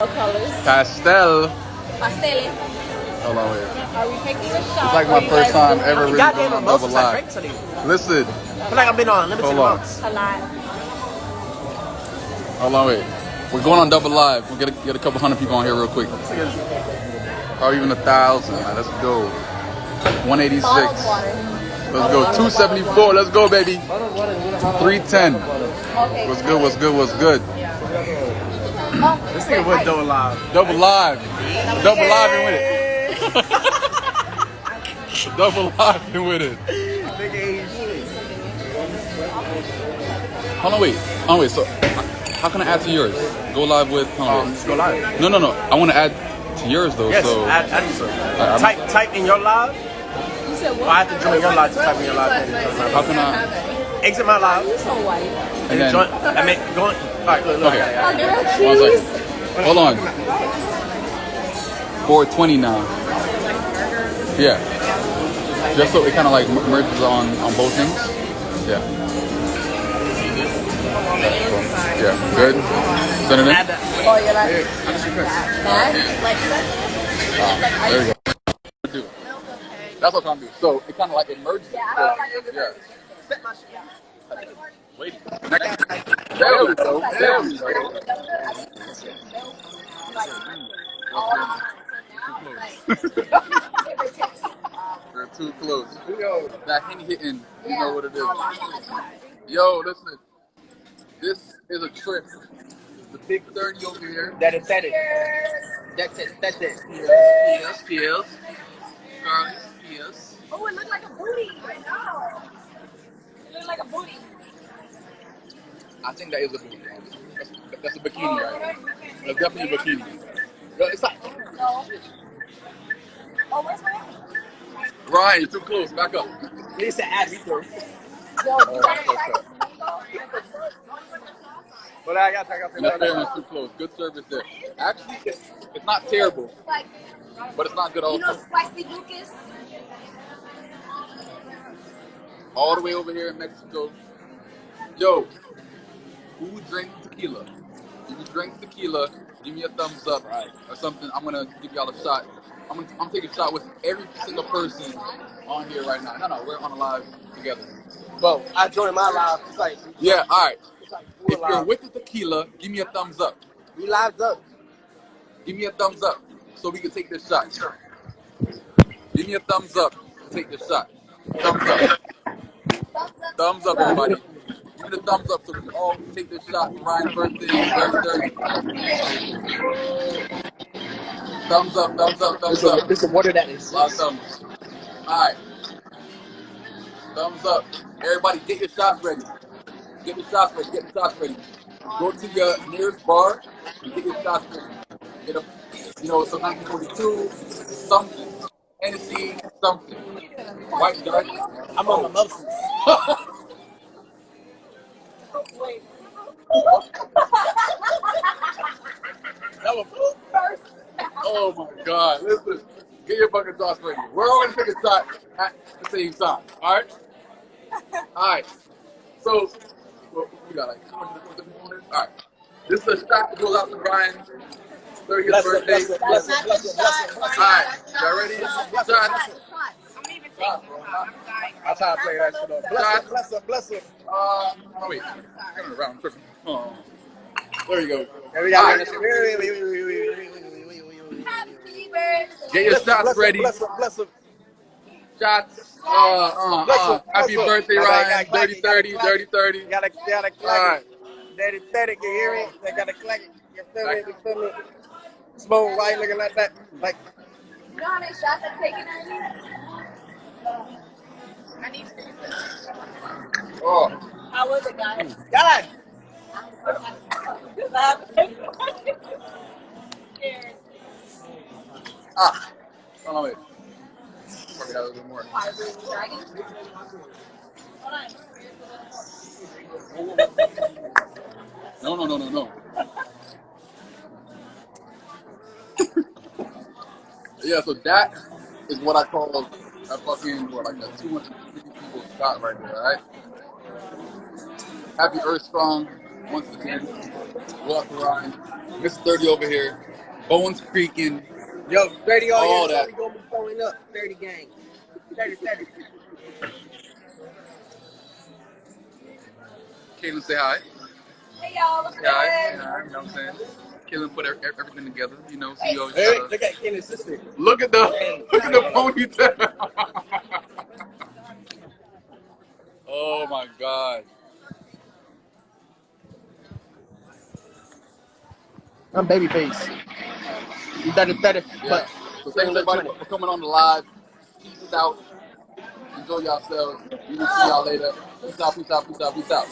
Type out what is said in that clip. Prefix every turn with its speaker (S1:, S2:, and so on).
S1: Colors.
S2: Pastel.
S1: Pastele.
S2: Hold on, wait.
S1: Are we taking a shot?
S2: It's like my first time ever really
S3: Goddamn
S2: going on double
S3: mimosas are
S2: live.
S3: great today.
S2: Listen.
S3: I feel like I've been on limited
S2: Hold on.
S3: amounts.
S1: A lot.
S2: Hold on, wait. We're going on double live. We'll get a couple hundred people on here real quick. Or even 1,000. Right, let's go. 186.
S1: Bottled water.
S2: Let's go. 274. Let's go, baby. 310.
S1: Okay.
S2: What's good? What's good? What's good?
S3: This nigga was double live.
S2: Double live. Double live and with it. Double live and with it.
S3: Nigga ain't shit.
S2: Hold on, wait. So, how can I add to yours? Go live with.
S3: Let's go live.
S2: No. I want to add to yours though.
S3: Yes,
S2: So
S3: add so. Type in your live.
S1: You said what?
S3: Or I have to join your live to type in your live.
S2: how can I?
S3: Exit my live.
S1: You're so white.
S2: And then,
S3: Join. I mean, going. All right, look.
S2: Okay.
S1: A grilled
S2: 1
S1: cheese.
S2: second. Hold on. 420 now. Yeah. Just so it kind of like merges on both things. Yeah. Yeah. Good. Send it in.
S3: Add that.
S1: Oh, you're like
S2: That?
S1: that?
S2: There you go. Do it. That's what I'm trying to do. So it kind of like it merges. Yeah.
S3: Set my shit.
S2: Wait. There we go. There we go. They're too close. Yo, that Henny hitting, you know what it is. Yo, listen. This is a trip. The big 30 over here.
S3: That is that. That's it.
S2: Cheers. Charlie, cheers.
S1: Oh, it looked like a booty. I know. It looked like a booty.
S2: I think that is a booty. That's a bikini, right? That's definitely a bikini. Yo, it's like,
S1: No. Oh, where's my?
S2: Ryan, you're too close. Back up.
S3: It's an ad reader.
S1: Yo,
S3: But I got to
S2: That fairness too close. Good service there. Actually, it's not terrible, but it's not good
S1: you know,
S2: also.
S1: spicy Lucas.
S2: All the way over here in Mexico. Yo, who drinks tequila? If you drink tequila, give me a thumbs up or something. I'm gonna give y'all a shot. I'm taking a shot with every single person on here right now. No, we're on a live together.
S3: Bro, I joined my live. It's like,
S2: Yeah, all right.
S3: it's like
S2: If you're with the tequila, give me a thumbs up.
S3: we live up.
S2: Give me a thumbs up so we can take this shot. Give me a thumbs up to take this shot. Thumbs up. Thumbs up, everybody. Give me the thumbs up so we can all take this shot for Ryan's birthday. Thumbs up, thumbs up, thumbs up.
S3: This is water that is.
S2: A lot of thumbs. Alright. Thumbs up. Everybody get your shots ready. Get the shots ready. Get the shots ready. Go to your nearest bar and get your shots ready. Get a, some 1942, something. Hennessy, something. White dark.
S3: I'm on the mouth.
S2: That was oh my God. Listen, get your bucket sauce ready. We're all going to take a shot at the same time. All right? All right. So, we got like 200 people on this. All right. This is a shot that goes out to Brian's 30th birthday.
S3: Bless it.
S2: All right. Y'all ready? Shots.
S3: I try to play that shit up. Bless it.
S2: Oh, wait. Turn it around. Oh. There you go.
S3: There we got
S2: All
S3: that shit.
S2: Get your shots ready.
S3: Bless it.
S2: Shots. Happy birthday, Ryan. Dirty 30.
S3: Gotta clack it. Dirty 30, you hear me? They gotta clack it. You feel me? Smoke, why you looking like that? Like,
S1: You know how many shots I've taken already? I need to finish this.
S2: Oh.
S1: How was it, guys?
S3: God!
S1: Because I have to take it. Scared.
S2: Hold on, wait. Probably have a little more.
S1: Fire breathing dragon. Hold on.
S2: No. Yeah, so that is what I call a fucking, like a 250 people shot right there, alright? Happy Earth Strong, once again. Welcome, Ryan. Mr. 30 over here. Bones creaking.
S3: Yo, 30 all
S2: All
S3: year,
S2: that.
S3: we gonna be throwing up 30 gang. 30.
S2: Caitlin, say hi.
S1: Hey y'all, what's
S2: Say hi.
S1: good?
S2: You know what I'm saying? Caitlin put everything together. You know, so you always
S3: Hey,
S2: gotta
S3: look at Kenny's sister.
S2: look at the ponytail. Oh my god.
S3: I'm babyface. You better,
S2: Yeah.
S3: but
S2: So
S3: still
S2: thanks
S3: look
S2: everybody
S3: 20.
S2: for coming on the live. Peace out. Enjoy yourselves. We will see y'all later. Peace out, peace out, peace out, peace out.